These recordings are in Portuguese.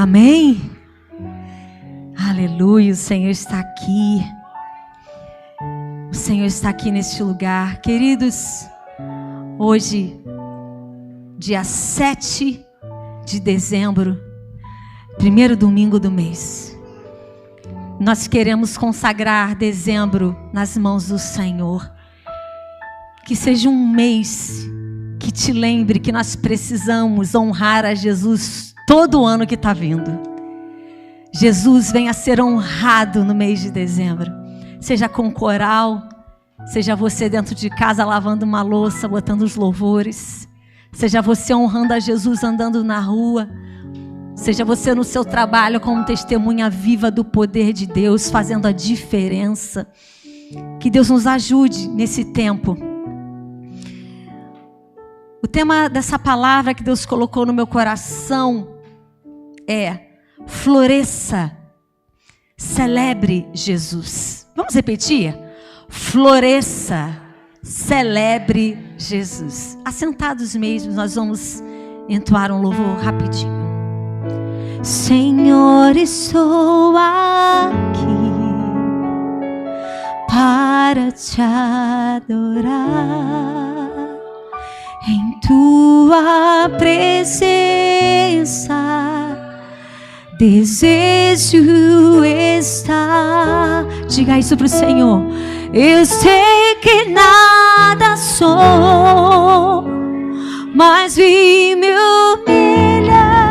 Amém? Aleluia, o Senhor está aqui. O Senhor está aqui neste lugar. Queridos, hoje, dia 7 de dezembro, primeiro domingo do mês, nós queremos consagrar dezembro nas mãos do Senhor. Que seja um mês que te lembre que nós precisamos honrar a Jesus todo ano que está vindo. Jesus venha ser honrado no mês de dezembro. Seja com coral, seja você dentro de casa lavando uma louça, botando os louvores. Seja você honrando a Jesus andando na rua. Seja você no seu trabalho como testemunha viva do poder de Deus, fazendo a diferença. Que Deus nos ajude nesse tempo. O tema dessa palavra que Deus colocou no meu coração é: floresça, celebre Jesus. Vamos repetir? Floresça, celebre Jesus. Assentados mesmo, nós vamos entoar um louvor rapidinho. Senhor, estou aqui para te adorar. Em tua presença desejo estar. Diga isso pro Senhor. Eu sei que nada sou, mas vim me humilhar.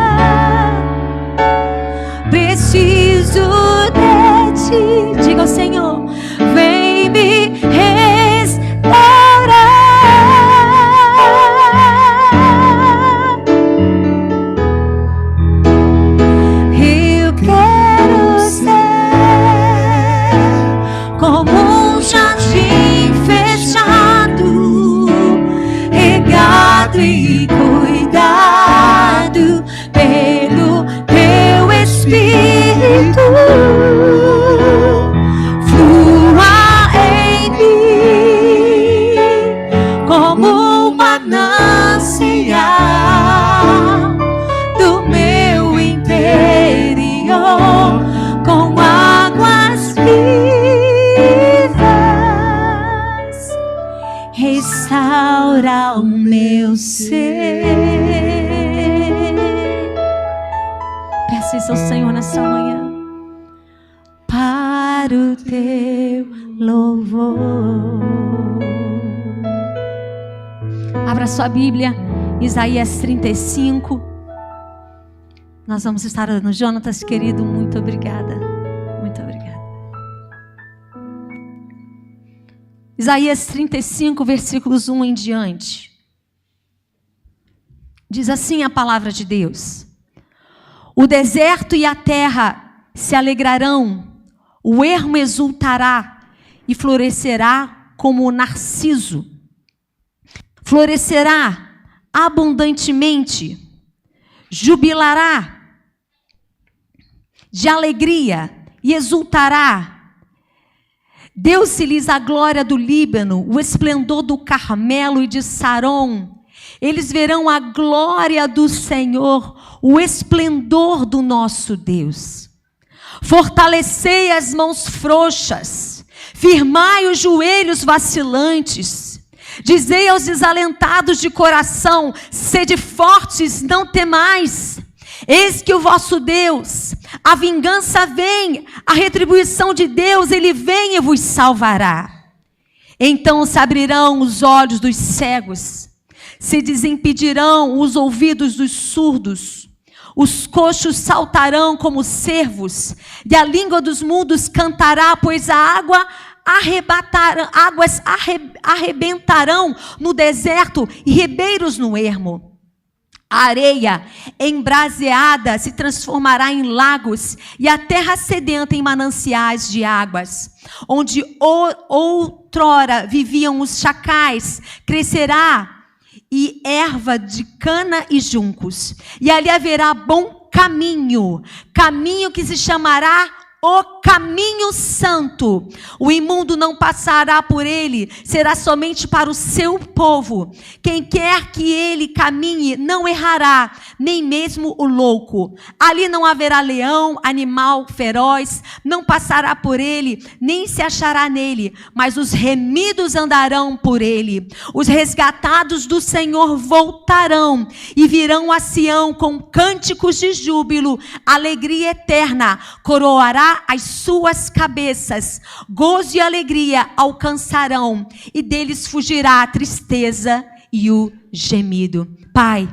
Preciso de ti. Diga ao Senhor: vem me restaurar. E cuidado pelo teu Espírito, flua em mim como um manancial do meu interior, com águas vivas, restaura o meu ser. Peça isso ao Senhor nessa manhã. Para o teu louvor. Abra sua Bíblia, Isaías 35. Nós vamos estar orando. Jonatas, querido, muito obrigada. Muito obrigada. Isaías 35, versículos 1 em diante. Diz assim a palavra de Deus: o deserto e a terra se alegrarão, o ermo exultará e florescerá como o narciso. Florescerá abundantemente, jubilará de alegria e exultará. Deu-se-lhes a glória do Líbano, o esplendor do Carmelo e de Saron. Eles verão a glória do Senhor, o esplendor do nosso Deus. Fortalecei as mãos frouxas, firmai os joelhos vacilantes. Dizei aos desalentados de coração: sede fortes, não temais. Eis que o vosso Deus, a vingança vem, a retribuição de Deus, Ele vem e vos salvará. Então se abrirão os olhos dos cegos, se desimpedirão os ouvidos dos surdos, os coxos saltarão como cervos, e a língua dos mudos cantará, pois águas arrebentarão no deserto e ribeiros no ermo. A areia embraseada se transformará em lagos, e a terra sedenta em mananciais de águas. Onde outrora viviam os chacais, crescerá e erva de cana e juncos. E ali haverá bom caminho, caminho que se chamará o caminho santo. O imundo não passará por ele, será somente para o seu povo. Quem quer que ele caminhe não errará, nem mesmo o louco. Ali não haverá leão, animal feroz, não passará por ele, nem se achará nele, mas os remidos andarão por ele. Os resgatados do Senhor voltarão e virão a Sião com cânticos de júbilo. Alegria eterna coroará as suas cabeças. Gozo e alegria alcançarão, e deles fugirá a tristeza e o gemido. Pai,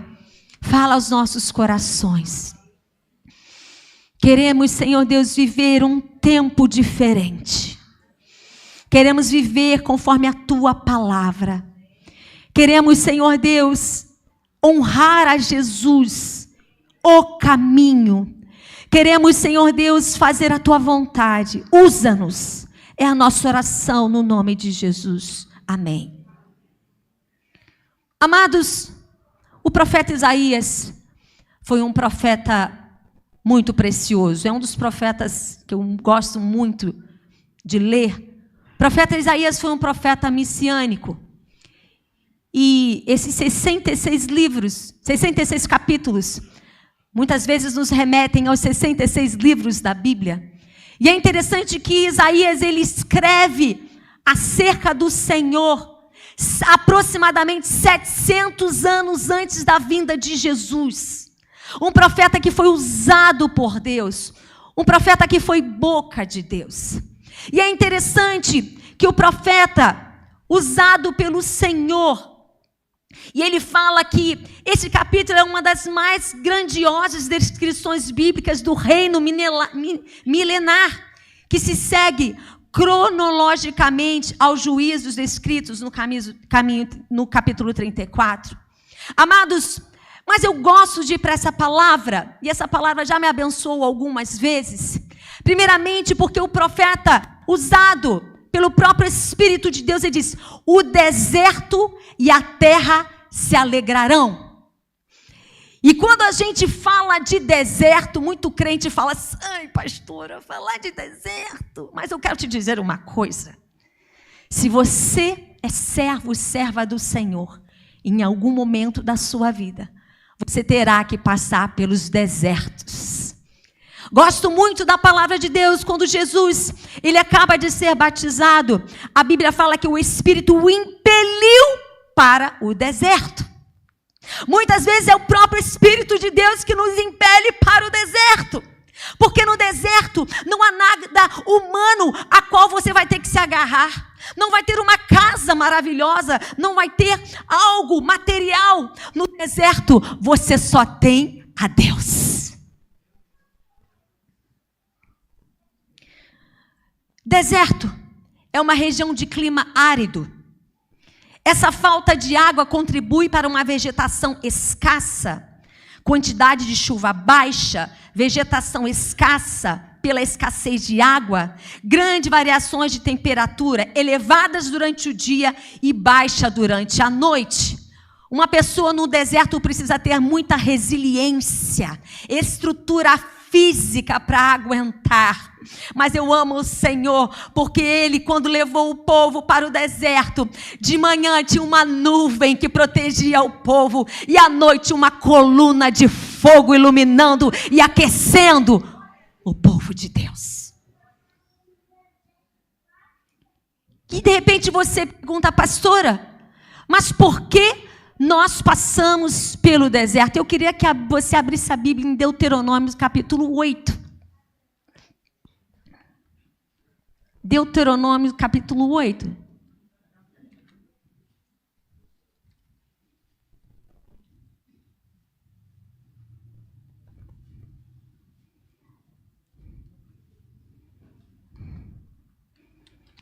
fala aos nossos corações. Queremos, Senhor Deus, viver um tempo diferente. Queremos viver conforme a tua palavra. Queremos, Senhor Deus, honrar a Jesus, o caminho. Queremos, Senhor Deus, fazer a tua vontade. Usa-nos. É a nossa oração no nome de Jesus. Amém. Amados, o profeta Isaías foi um profeta muito precioso. É um dos profetas que eu gosto muito de ler. O profeta Isaías foi um profeta messiânico. E esses 66 livros, 66 capítulos, muitas vezes nos remetem aos 66 livros da Bíblia. E é interessante que Isaías, ele escreve acerca do Senhor aproximadamente 700 anos antes da vinda de Jesus. Um profeta que foi usado por Deus. Um profeta que foi boca de Deus. E é interessante que o profeta, usado pelo Senhor, e ele fala que esse capítulo é uma das mais grandiosas descrições bíblicas do reino milenar, que se segue cronologicamente aos juízos descritos no capítulo 34. Amados, mas eu gosto de ir para essa palavra, e essa palavra já me abençoou algumas vezes. Primeiramente porque o profeta, usado pelo próprio Espírito de Deus, ele diz: o deserto e a terra se alegrarão. E quando a gente fala de deserto, muito crente fala assim: ai, pastora, falar de deserto. Mas eu quero te dizer uma coisa. Se você é servo, serva do Senhor, em algum momento da sua vida, você terá que passar pelos desertos. Gosto muito da palavra de Deus. Quando Jesus, ele acaba de ser batizado, a Bíblia fala que o Espírito o impeliu para o deserto. Muitas vezes é o próprio Espírito de Deus que nos impele para o deserto. Porque no deserto não há nada humano a qual você vai ter que se agarrar. Não vai ter uma casa maravilhosa, não vai ter algo material. No deserto você só tem a Deus. Deserto é uma região de clima árido. Essa falta de água contribui para uma vegetação escassa, quantidade de chuva baixa, vegetação escassa pela escassez de água, grandes variações de temperatura, elevadas durante o dia e baixa durante a noite. Uma pessoa no deserto precisa ter muita resiliência, estrutura física para aguentar. Mas eu amo o Senhor, porque Ele, quando levou o povo para o deserto, de manhã tinha uma nuvem que protegia o povo, e à noite uma coluna de fogo iluminando e aquecendo o povo de Deus. E de repente você pergunta: pastora, mas por que nós passamos pelo deserto? Eu queria que você abrisse a Bíblia em Deuteronômio capítulo 8. Deuteronômio capítulo 8.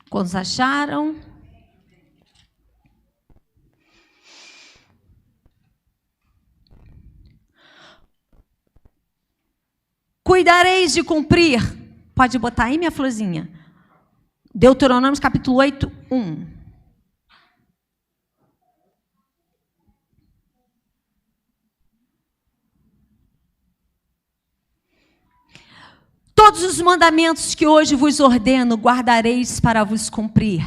Quantos acharam? Cuidareis de cumprir. Pode botar aí, minha florzinha. Deuteronômio capítulo 8, 1. todos os mandamentos que hoje vos ordeno, guardareis para vos cumprir.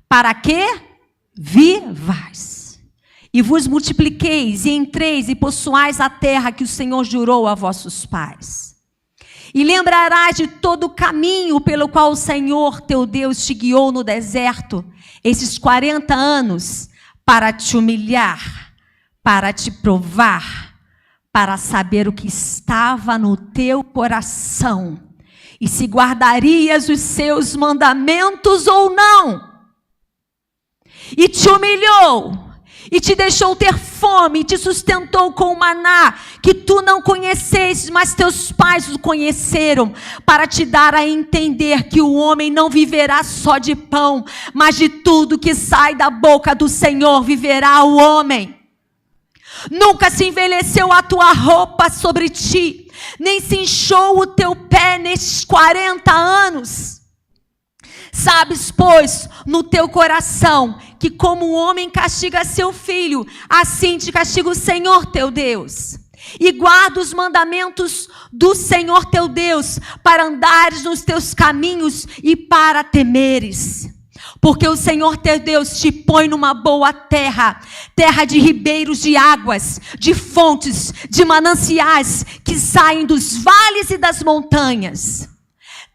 Para que vivais, e vos multipliqueis, e entreis e possuais a terra que o Senhor jurou a vossos pais. E lembrarás de todo o caminho pelo qual o Senhor teu Deus te guiou no deserto, esses 40 anos, para te humilhar, para te provar, para saber o que estava no teu coração, e se guardarias os seus mandamentos ou não. E te humilhou, e te deixou ter fome, e te sustentou com o maná, que tu não conhecestes, mas teus pais o conheceram, para te dar a entender que o homem não viverá só de pão, mas de tudo que sai da boca do Senhor viverá o homem. Nunca se envelheceu a tua roupa sobre ti, nem se inchou o teu pé nestes 40 anos. Sabes, pois, no teu coração, que como o homem castiga seu filho, assim te castiga o Senhor teu Deus. E guarda os mandamentos do Senhor teu Deus, para andares nos teus caminhos e para temeres. Porque o Senhor teu Deus te põe numa boa terra, terra de ribeiros de águas, de fontes, de mananciais, que saem dos vales e das montanhas.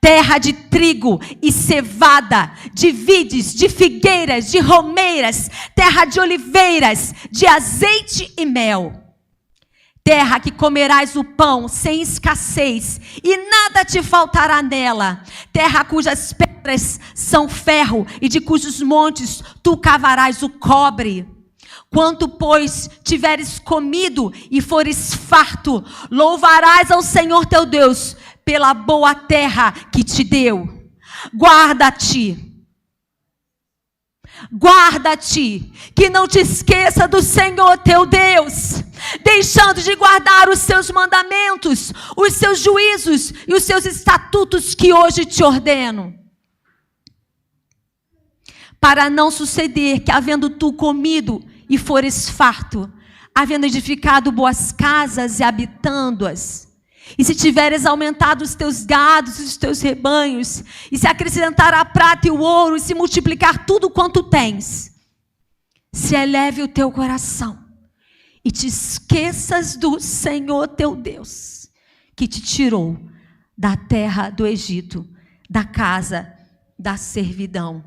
Terra de trigo e cevada, de vides, de figueiras, de romeiras, terra de oliveiras, de azeite e mel. Terra que comerás o pão sem escassez, e nada te faltará nela. Terra cujas pedras são ferro, e de cujos montes tu cavarás o cobre. Quanto, pois, tiveres comido e fores farto, louvarás ao Senhor teu Deus pela boa terra que te deu. Guarda-te, que não te esqueça do Senhor teu Deus, deixando de guardar os seus mandamentos, os seus juízos e os seus estatutos que hoje te ordeno. Para não suceder que, havendo tu comido e fores farto, havendo edificado boas casas e habitando-as, e se tiveres aumentado os teus gados e os teus rebanhos, e se acrescentar a prata e o ouro, e se multiplicar tudo quanto tens, se eleve o teu coração, e te esqueças do Senhor teu Deus, que te tirou da terra do Egito, da casa da servidão,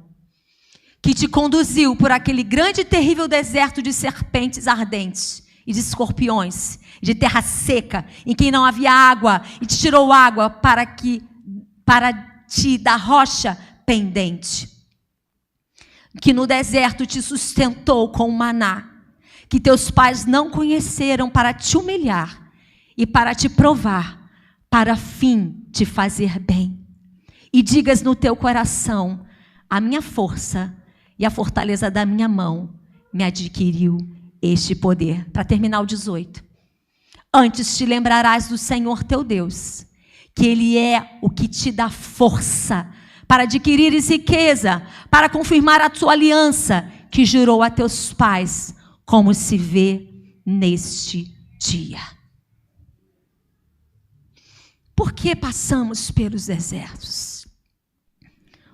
que te conduziu por aquele grande e terrível deserto de serpentes ardentes e de escorpiões, de terra seca, em que não havia água, e te tirou água para ti da rocha pendente, que no deserto te sustentou com o maná, que teus pais não conheceram, para te humilhar e para te provar, para fim te fazer bem. E digas no teu coração: a minha força e a fortaleza da minha mão me adquiriu este poder. Para terminar o 18. Antes te lembrarás do Senhor teu Deus, que Ele é o que te dá força para adquirires riqueza, para confirmar a tua aliança que jurou a teus pais, como se vê neste dia. Por que passamos pelos desertos?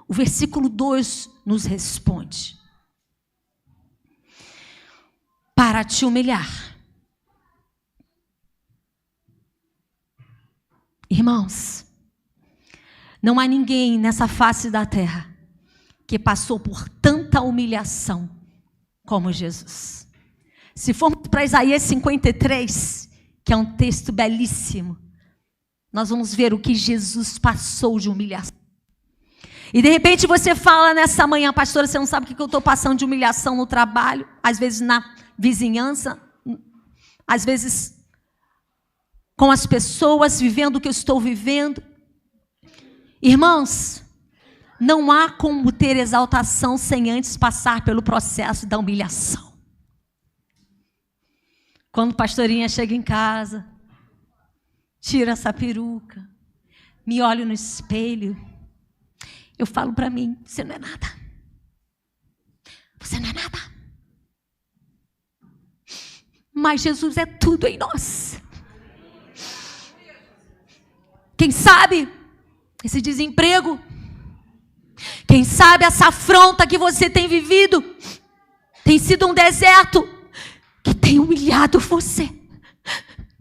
O versículo 2 nos responde: para te humilhar. Irmãos, não há ninguém nessa face da terra que passou por tanta humilhação como Jesus. Se formos para Isaías 53, que é um texto belíssimo, nós vamos ver o que Jesus passou de humilhação. E de repente você fala nessa manhã: pastora, você não sabe o que eu estou passando de humilhação no trabalho, às vezes na vizinhança, às vezes com as pessoas, vivendo o que eu estou vivendo. Irmãos, não há como ter exaltação sem antes passar pelo processo da humilhação. Quando pastorinha chega em casa, tira essa peruca, me olho no espelho, eu falo para mim: você não é nada. Você não é nada. Mas Jesus é tudo em nós. Quem sabe esse desemprego. Quem sabe essa afronta que você tem vivido tem sido um deserto que tem humilhado você,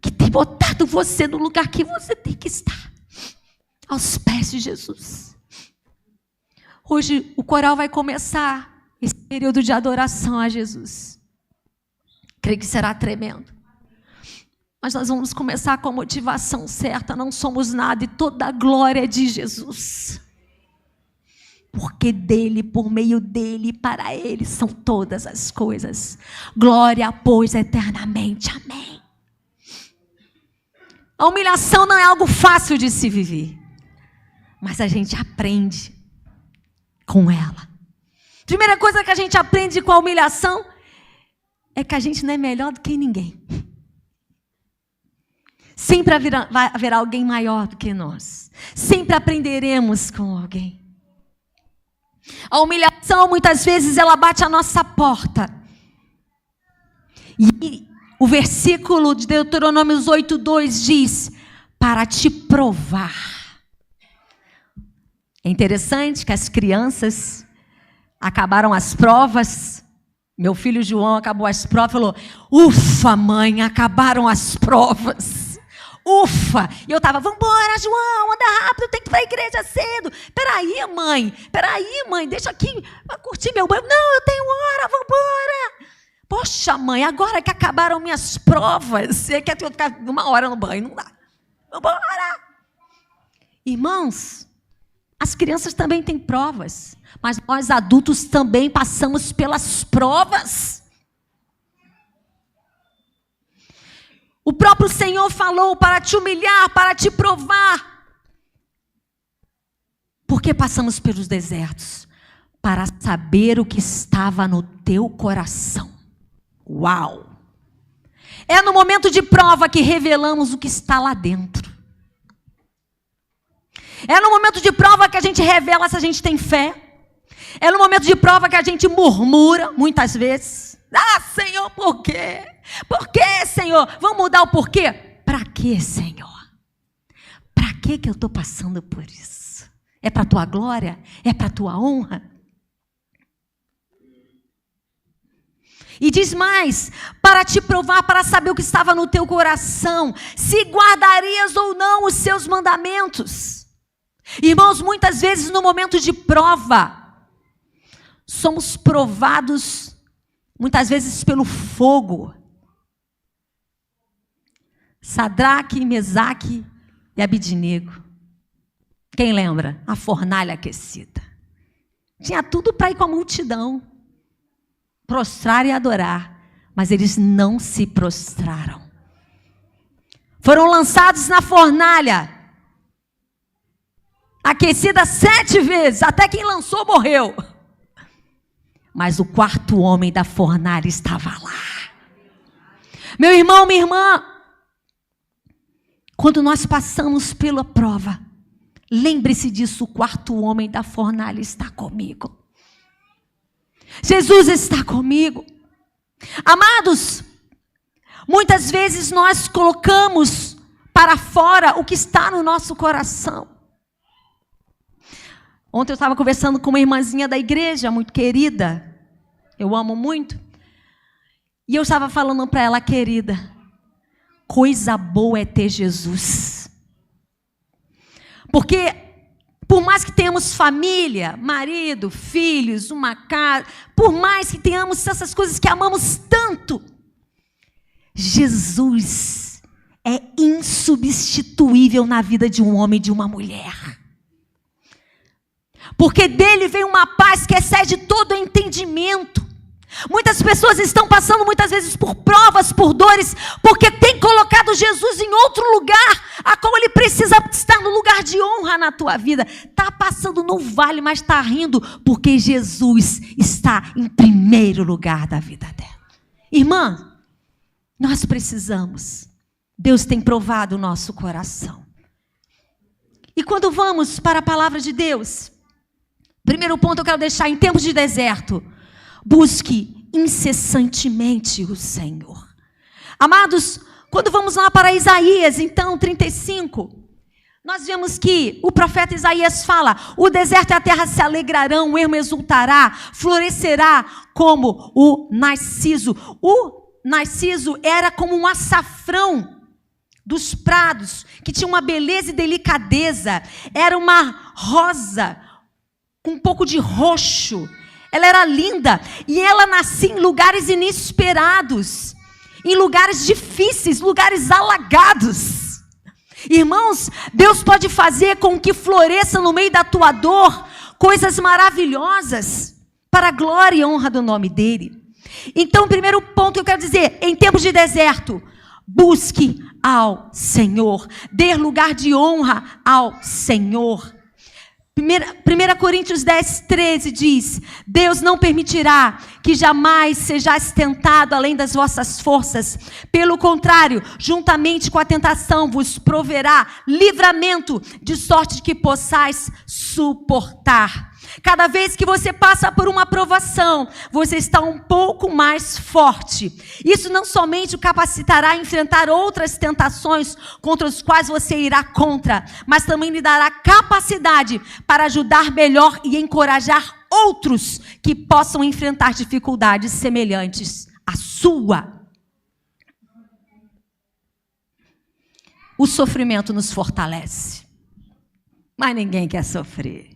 que tem botado você no lugar que você tem que estar, aos pés de Jesus. Hoje o coral vai começar esse período de adoração a Jesus. Creio que será tremendo. Mas nós vamos começar com a motivação certa. Não somos nada e toda a glória é de Jesus. Porque dele, por meio dele, para ele são todas as coisas. Glória, pois, eternamente. Amém. A humilhação não é algo fácil de se viver. Mas a gente aprende com ela. Primeira coisa que a gente aprende com a humilhação é que a gente não é melhor do que ninguém. Sempre haverá alguém maior do que nós. Sempre aprenderemos com alguém. A humilhação, muitas vezes, ela bate a nossa porta. E o versículo de Deuteronômio 8:2 diz: para te provar. É interessante que as crianças acabaram as provas. Meu filho João acabou as provas e falou: ufa, mãe, acabaram as provas. Ufa! E eu estava: vambora, João, anda rápido, tem que ir para a igreja cedo. Peraí, mãe, deixa aqui, vai curtir meu banho. Não, eu tenho hora, vambora. Poxa, mãe, agora que acabaram minhas provas, você quer ficar 1 hora no banho? Não dá. Vambora! Irmãos, as crianças também têm provas, mas nós adultos também passamos pelas provas. O próprio Senhor falou para te humilhar, para te provar. Porque passamos pelos desertos? Para saber o que estava no teu coração. Uau! É no momento de prova que revelamos o que está lá dentro. É no momento de prova que a gente revela se a gente tem fé. É no momento de prova que a gente murmura, muitas vezes. Ah, Senhor, por quê? Por quê, Senhor? Vamos mudar o porquê? Para quê, Senhor? Para que eu estou passando por isso? É para a tua glória? É para a tua honra? E diz mais: para te provar, para saber o que estava no teu coração, se guardarias ou não os seus mandamentos. Irmãos, muitas vezes no momento de prova, somos provados, muitas vezes pelo fogo. Sadraque, Mesaque e Abidnego. Quem lembra? A fornalha aquecida. Tinha tudo para ir com a multidão, prostrar e adorar, mas eles não se prostraram. Foram lançados na fornalha, aquecida 7 vezes, até quem lançou morreu. Mas o 4º homem da fornalha estava lá. Meu irmão, minha irmã, quando nós passamos pela prova, lembre-se disso: o 4º homem da fornalha está comigo. Jesus está comigo. Amados, muitas vezes nós colocamos para fora o que está no nosso coração. Ontem eu estava conversando com uma irmãzinha da igreja, muito querida, eu amo muito, e eu estava falando para ela: querida, coisa boa é ter Jesus. Porque por mais que tenhamos família, marido, filhos, uma casa, por mais que tenhamos essas coisas que amamos tanto, Jesus é insubstituível na vida de um homem e de uma mulher. Porque dele vem uma paz que excede todo o entendimento. Muitas pessoas estão passando muitas vezes por provas, por dores, porque tem colocado Jesus em outro lugar, a qual ele precisa estar no lugar de honra na tua vida. Está passando no vale, mas está rindo, porque Jesus está em primeiro lugar da vida dela. Irmã, nós precisamos. Deus tem provado o nosso coração. E quando vamos para a palavra de Deus, primeiro ponto eu quero deixar: em tempos de deserto, busque incessantemente o Senhor. Amados, quando vamos lá para Isaías, então, 35, nós vemos que o profeta Isaías fala: o deserto e a terra se alegrarão, o ermo exultará, florescerá como o narciso. O narciso era como um açafrão dos prados, que tinha uma beleza e delicadeza. Era uma rosa com um pouco de roxo. Ela era linda e ela nascia em lugares inesperados, em lugares difíceis, lugares alagados. Irmãos, Deus pode fazer com que floresça no meio da tua dor coisas maravilhosas para a glória e honra do nome dele. Então, o primeiro ponto que eu quero dizer: em tempos de deserto, busque ao Senhor, dê lugar de honra ao Senhor. 1 Coríntios 10, 13 diz: Deus não permitirá que jamais sejais tentado além das vossas forças. Pelo contrário, juntamente com a tentação vos proverá livramento, de sorte que possais suportar. Cada vez que você passa por uma provação, você está um pouco mais forte. Isso não somente o capacitará a enfrentar outras tentações contra as quais você irá contra, mas também lhe dará capacidade para ajudar melhor e encorajar outros que possam enfrentar dificuldades semelhantes à sua. O sofrimento nos fortalece, mas ninguém quer sofrer.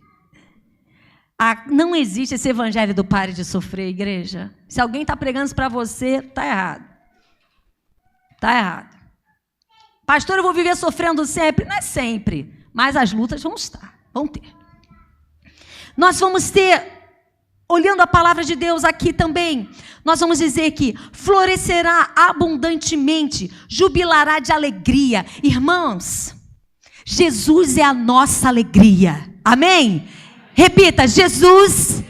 Não existe esse evangelho do pare de sofrer, igreja. Se alguém está pregando isso para você, está errado. Está errado. Pastor, eu vou viver sofrendo sempre. Não é sempre, mas as lutas vão ter. Nós vamos ter, olhando a palavra de Deus aqui também, nós vamos dizer que florescerá abundantemente, jubilará de alegria. Irmãos, Jesus é a nossa alegria. Amém? Repita: Jesus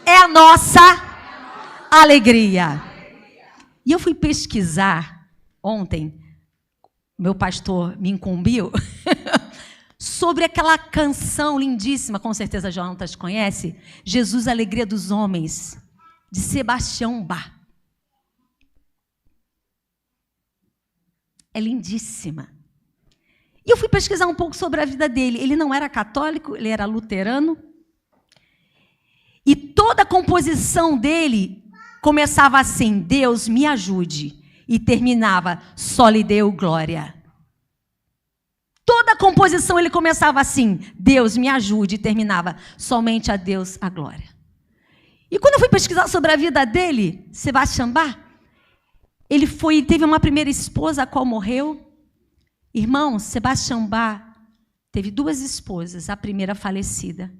é a nossa alegria. E eu fui pesquisar ontem, meu pastor me incumbiu, sobre aquela canção lindíssima, com certeza Jonatas conhece, Jesus, a Alegria dos Homens, de Sebastião Bach. É lindíssima. E eu fui pesquisar um pouco sobre a vida dele. Ele não era católico, ele era luterano. E toda a composição dele começava assim: Deus me ajude. E terminava: só lhe deu glória. Toda a composição ele começava assim: Deus me ajude. E terminava: somente a Deus a glória. E quando eu fui pesquisar sobre a vida dele, Sebastião Bach, ele teve uma primeira esposa, a qual morreu. Irmão, Sebastião Bach teve 2 esposas, a primeira falecida.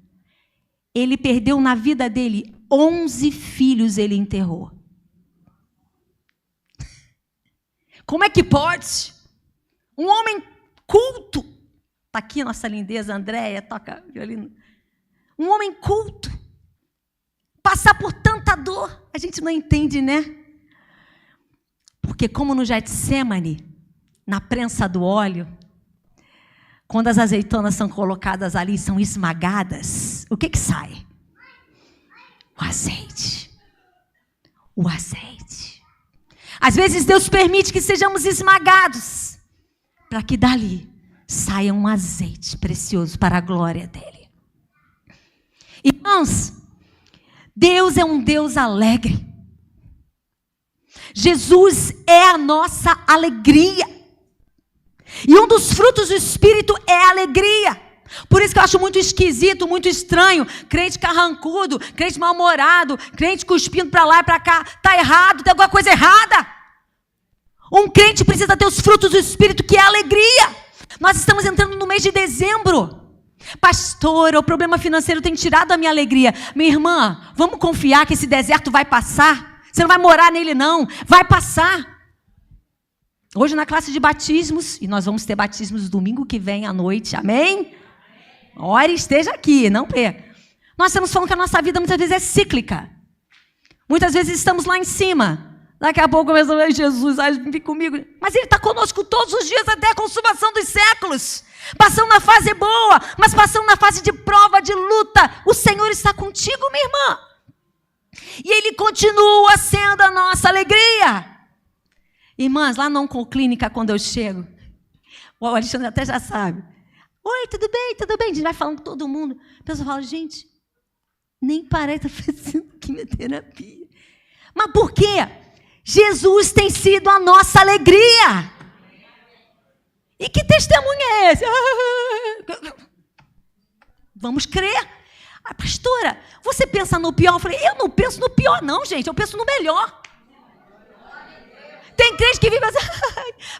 Ele perdeu na vida dele 11 filhos, ele enterrou. Como é que pode? Um homem culto, está aqui nossa lindeza, Andréia, toca violino. Um homem culto, passar por tanta dor, a gente não entende, né? Porque como no Getsemane, na prensa do óleo, quando as azeitonas são colocadas ali, são esmagadas, o que sai? O azeite. O azeite. Às vezes Deus permite que sejamos esmagados, para que dali saia um azeite precioso para a glória dele. Irmãos, Deus é um Deus alegre. Jesus é a nossa alegria. E um dos frutos do Espírito é a alegria. Por isso que eu acho muito esquisito, muito estranho, crente carrancudo, crente mal-humorado, crente cuspindo para lá e para cá. Está errado, tem alguma coisa errada. Um crente precisa ter os frutos do Espírito, que é a alegria. Nós estamos entrando no mês de dezembro. Pastor, o problema financeiro tem tirado a minha alegria. Minha irmã, vamos confiar que esse deserto vai passar. Você não vai morar nele não, vai passar. Hoje na classe de batismos, e nós vamos ter batismos domingo que vem à noite, amém? Ore, esteja aqui, não perca. Nós estamos falando que a nossa vida muitas vezes é cíclica. Muitas vezes estamos lá em cima. Daqui a pouco começa a ver Jesus, vem comigo. Mas Ele está conosco todos os dias até a consumação dos séculos. Passando na fase boa, mas passando na fase de prova, de luta. O Senhor está contigo, minha irmã. E Ele continua sendo a nossa alegria. Irmãs, lá na Oncoclínica, quando eu chego, o Alexandre até já sabe, Oi, tudo bem, tudo bem? A gente vai falando com todo mundo. A pessoa fala, gente, nem parece estar fazendo quimioterapia. Mas por quê? Jesus tem sido a nossa alegria. E que testemunho é esse? Vamos crer. Pastora, você pensa no pior? Eu falei, eu não penso no pior não, gente. Eu penso no melhor. Tem crente que vive assim,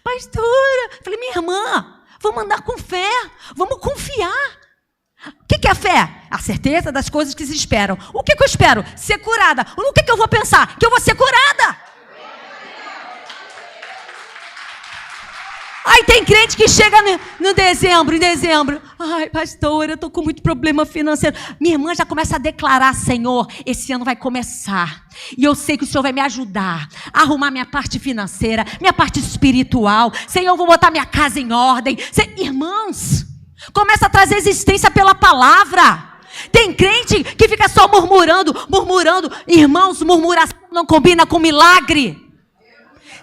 pastora. Eu falei, minha irmã, vamos andar com fé. Vamos confiar. O que é a fé? A certeza das coisas que se esperam. O que eu espero? Ser curada. O que eu vou pensar? Que eu vou ser curada. Aí tem crente que chega em dezembro. Ai, pastora, eu estou com muito problema financeiro. Minha irmã já começa a declarar, Senhor, esse ano vai começar. E eu sei que o Senhor vai me ajudar a arrumar minha parte financeira, minha parte espiritual. Senhor, eu vou botar minha casa em ordem. Irmãos, começa a trazer existência pela palavra. Tem crente que fica só murmurando. Irmãos, murmuração não combina com milagre.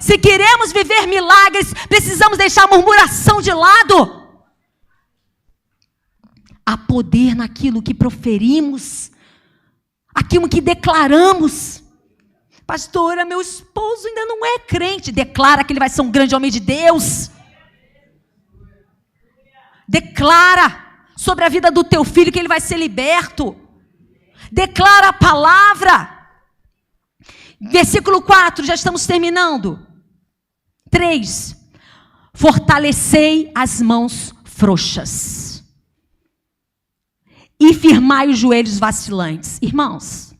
Se queremos viver milagres, precisamos deixar a murmuração de lado. Há poder naquilo que proferimos, aquilo que declaramos. Pastora, meu esposo ainda não é crente. Declara que ele vai ser um grande homem de Deus. Declara sobre a vida do teu filho que ele vai ser liberto. Declara a palavra. Versículo 4, já estamos terminando. 3. Fortalecei as mãos frouxas e firmai os joelhos vacilantes. Irmãos,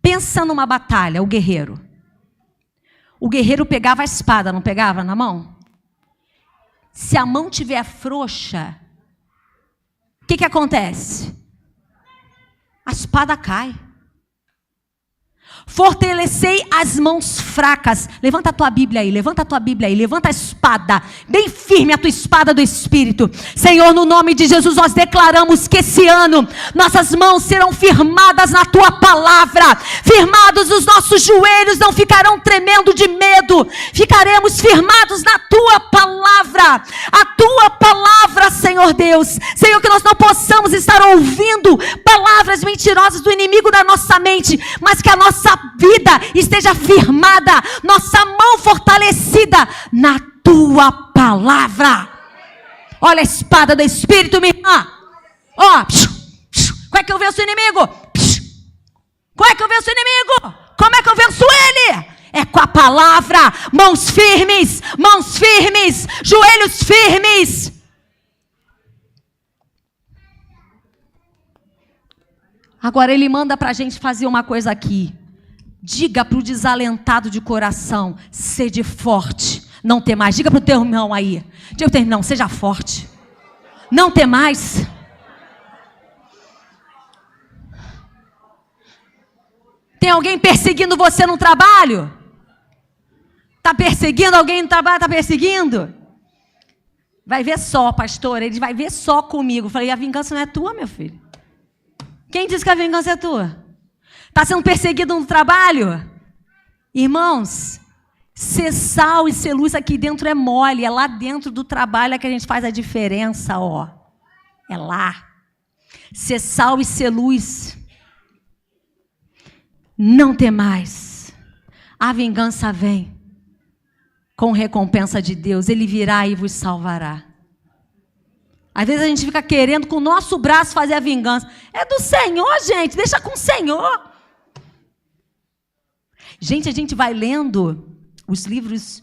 pensa numa batalha, o guerreiro. O guerreiro pegava a espada, não pegava na mão? Se a mão tiver frouxa, o que acontece? A espada cai. Fortalecei as mãos fracas. Levanta a tua Bíblia aí, levanta a espada, bem firme a tua espada do Espírito. Senhor, no nome de Jesus, nós declaramos que esse ano nossas mãos serão firmadas na tua palavra. Firmados os nossos joelhos, não ficarão tremendo de medo. Ficaremos firmados na tua palavra. A tua palavra, Senhor Deus. Senhor, que nós não possamos estar ouvindo palavras mentirosas do inimigo da nossa mente, mas que a nossa vida esteja firmada, nossa mão fortalecida na tua palavra. Olha a espada do Espírito, minha irmã. Ó, como é que eu venço o inimigo? Como é que eu venço o inimigo? Como é que eu venço ele? É com a palavra. Mãos firmes, joelhos firmes. Agora ele manda para a gente fazer uma coisa aqui. Diga para o desalentado de coração, sede forte, não tem mais. Diga para o teu irmão aí. Diga para o teu irmão, seja forte. Não tem mais. Tem alguém perseguindo você no trabalho? Está perseguindo alguém no trabalho? Está perseguindo? Vai ver só, pastor. Ele vai ver só comigo. Eu falei, a vingança não é tua, meu filho. Quem disse que a vingança é tua? Está sendo perseguido no trabalho? Irmãos, ser sal e ser luz aqui dentro é mole. É lá dentro do trabalho que a gente faz a diferença, ó. É lá. Ser sal e ser luz. Não tem mais. A vingança vem com recompensa de Deus. Ele virá e vos salvará. Às vezes a gente fica querendo com o nosso braço fazer a vingança. É do Senhor, gente. Deixa com o Senhor. Gente, a gente vai lendo os livros,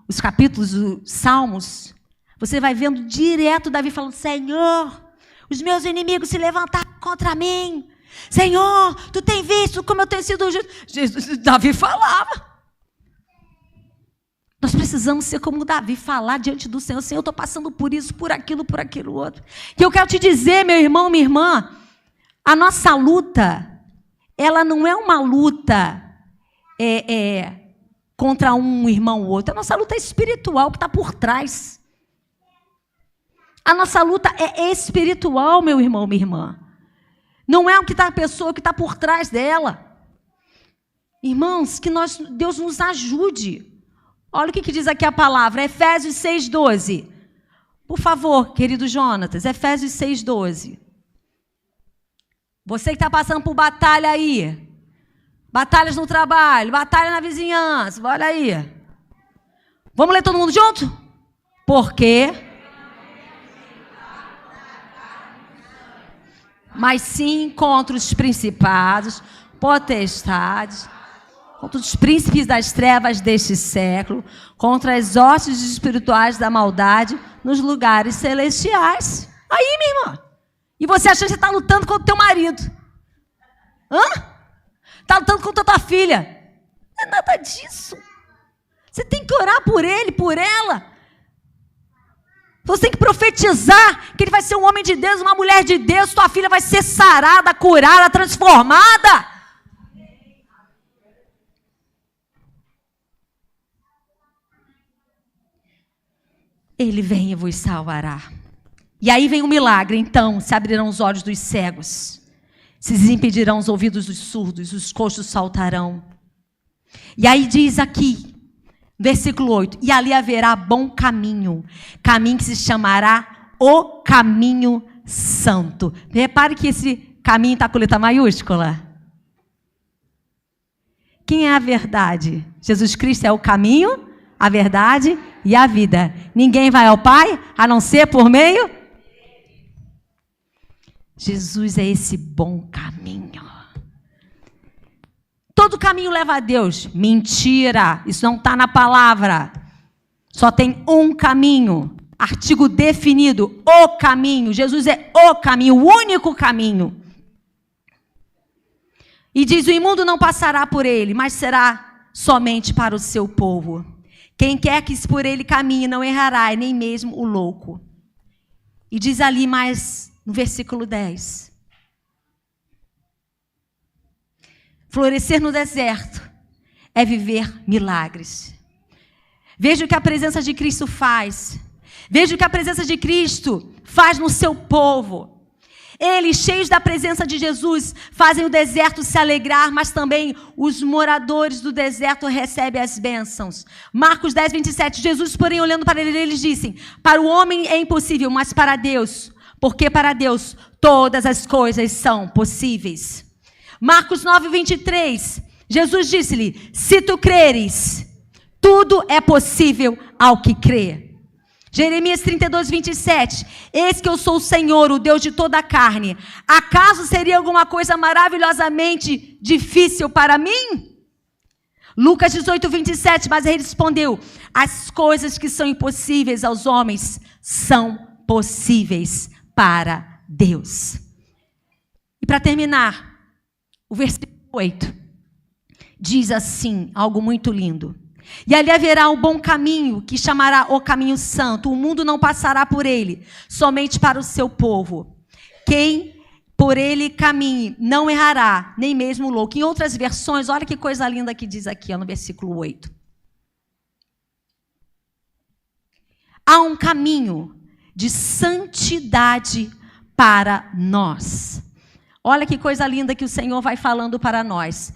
os capítulos dos Salmos. Você vai vendo direto Davi falando, Senhor, os meus inimigos se levantaram contra mim. Senhor, tu tem visto como eu tenho sido justo. Davi falava. Nós precisamos ser como Davi, falar diante do Senhor. Senhor, eu estou passando por isso, por aquilo outro. E eu quero te dizer, meu irmão, minha irmã, a nossa luta, ela não é uma luta contra um irmão ou outro. A nossa luta é espiritual que está por trás. A nossa luta é espiritual, meu irmão, minha irmã. Não é o que está a pessoa que está por trás dela. Irmãos, que Deus nos ajude. Olha o que diz aqui a palavra, Efésios 6:12. Por favor, querido Jonatas, Efésios 6:12. Você que está passando por batalha aí, batalhas no trabalho, batalha na vizinhança, olha aí. Vamos ler todo mundo junto? Porque, mas sim contra os principados, potestades, contra os príncipes das trevas deste século, contra as hostes espirituais da maldade nos lugares celestiais. Aí, minha irmã. E você achando que você está lutando contra o teu marido. Está lutando contra a tua filha. Não é nada disso. Você tem que orar por ele, por ela. Você tem que profetizar que ele vai ser um homem de Deus, uma mulher de Deus. Tua filha vai ser sarada, curada, transformada. Ele vem e vos salvará. E aí vem o milagre. Então se abrirão os olhos dos cegos, se desimpedirão os ouvidos dos surdos, os coxos saltarão. E aí diz aqui, versículo 8, e ali haverá bom caminho, caminho que se chamará o caminho santo. Repare que esse caminho está com letra maiúscula. Quem é a verdade? Jesus Cristo é o caminho, a verdade e a vida. Ninguém vai ao Pai a não ser por meio. Jesus é esse bom caminho. Todo caminho leva a Deus. Mentira, isso não está na palavra. Só tem um caminho, artigo definido, o caminho. Jesus é o caminho, o único caminho. E diz, o imundo não passará por ele, mas será somente para o seu povo. Quem quer que por ele caminhe não errará, nem mesmo o louco. E diz ali mais no versículo 10. Florescer no deserto é viver milagres. Veja o que a presença de Cristo faz. Veja o que a presença de Cristo faz no seu povo. Eles, cheios da presença de Jesus, fazem o deserto se alegrar, mas também os moradores do deserto recebem as bênçãos. Marcos 10, 27. Jesus, porém, olhando para ele, eles dizem, para o homem é impossível, mas para Deus, porque para Deus todas as coisas são possíveis. Marcos 9, 23. Jesus disse-lhe, se tu creres, tudo é possível ao que crê. Jeremias 32, 27. Eis que eu sou o Senhor, o Deus de toda a carne. Acaso seria alguma coisa maravilhosamente difícil para mim? Lucas 18, 27. Mas ele respondeu, as coisas que são impossíveis aos homens são possíveis para Deus. E para terminar, o versículo 8 diz assim, algo muito lindo. E ali haverá um bom caminho, que chamará o caminho santo. O mundo não passará por ele, somente para o seu povo. Quem por ele caminhe não errará, nem mesmo o louco. Em outras versões, olha que coisa linda que diz aqui, ó, no versículo 8. Há um caminho de santidade para nós. Olha que coisa linda que o Senhor vai falando para nós.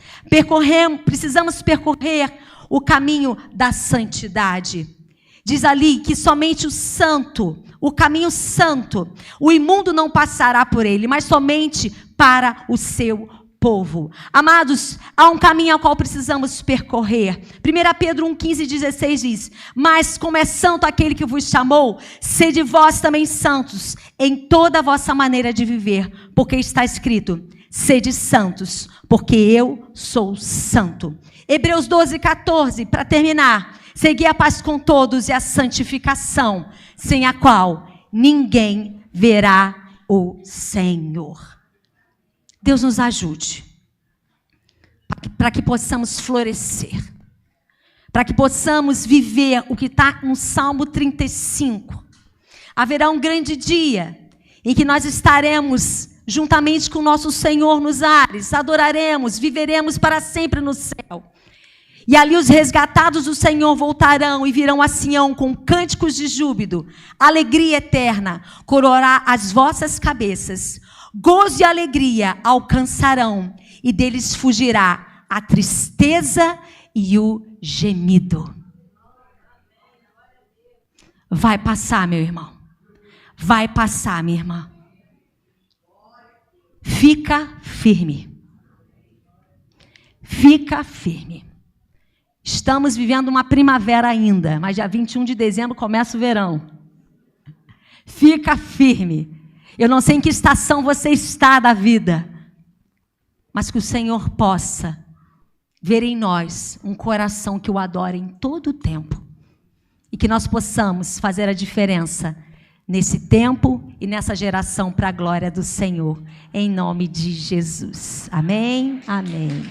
Precisamos percorrer o caminho da santidade. Diz ali que somente o santo, o caminho santo, o imundo não passará por ele, mas somente para o seu povo. Amados, há um caminho ao qual precisamos percorrer. 1 Pedro 1, 15 e 16 diz, mas como é santo aquele que vos chamou, sede vós também santos em toda a vossa maneira de viver, porque está escrito, sede santos, porque eu sou santo. Hebreus 12, 14, para terminar. Segui a paz com todos e a santificação, sem a qual ninguém verá o Senhor. Deus nos ajude, para que possamos florescer, para que possamos viver o que está no Salmo 35. Haverá um grande dia em que nós estaremos juntamente com o nosso Senhor nos ares, adoraremos, viveremos para sempre no céu. E ali os resgatados do Senhor voltarão e virão a Sião com cânticos de júbilo, alegria eterna, coroará as vossas cabeças, gozo e alegria alcançarão, e deles fugirá a tristeza e o gemido. Vai passar, meu irmão. vai passar, minha irmã. Fica firme. Fica firme. Estamos vivendo uma primavera ainda, mas dia 21 de dezembro começa o verão. Fica firme. Eu não sei em que estação você está da vida, mas que o Senhor possa ver em nós um coração que o adora em todo o tempo. E que nós possamos fazer a diferença nesse tempo e nessa geração para a glória do Senhor. Em nome de Jesus. Amém? Amém.